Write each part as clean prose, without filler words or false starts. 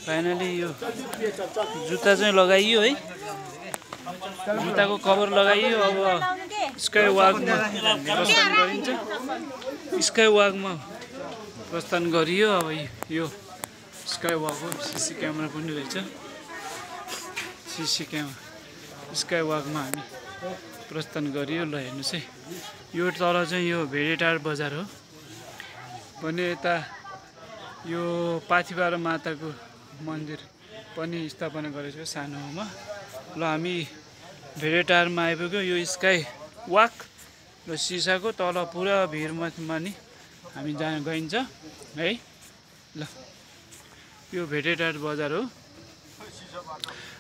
Finally यो जुत्ता चाहिँ लगाइयो है, जुत्ताको कभर लगाइयो। अब स्काई वाकमा प्रस्थान गरिन्छ। स्काई वाकमा प्रस्थान गरियो। अब यो स्काई वाक हो, सीसी क्यामेरा पनि रहेछ। सीसी क्यामेरा स्काई वाकमा हामी प्रस्थान गरियो। ल हेर्नुहोस् है, यो तल चाहिँ यो भेडेटार बजार हो भने यता यो पाथिबार माताको मन्दिर पनि स्थापना गरेको छ सानोमा। ल हामी भेडेटारमा आइपुग्यो। यो स्काई वाक र सिसाको तल पुरा भिरमा नि हामी गइन्छ है। ल यो भेडेटार बजार हो।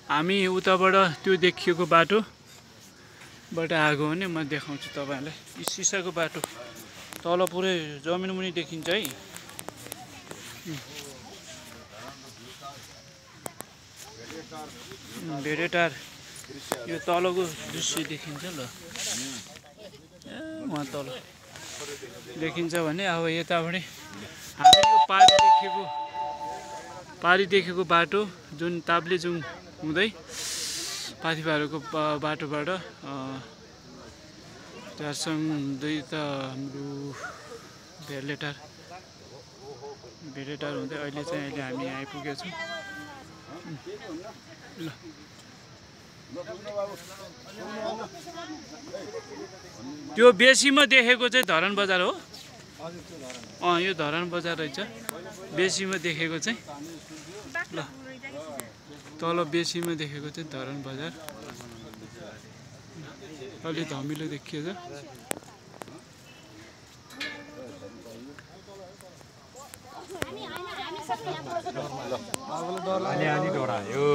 हामी उताबाट त्यो देखिएको बाटोबाट आएको हो भने म देखाउँछु तपाईँहरूलाई। यो सिसाको बाटो तल पुरै जमिन मुनि देखिन्छ है। भेडेटार यो तलको दृश्य देखिन्छ। ल वहाँ तल देखिन्छ भने अब यताबाट हामी यो पारी देखेको बाटो जुन ताप्लेजुङ हुँदै पाथिबारको बाटोबाट झारसङ हुँदै त हाम्रो भेडेटार हुँदै अहिले हामी आइपुगेका छौँ। ल त्यो बेसीमा देखेको चाहिँ धरान बजार हो। यो धरान बजार रहेछ बेसीमा देखेको चाहिँ। ल तल बेसीमा देखेको चाहिँ धरान बजार। अलि धमिलो देखिएछ। अलि डरायो।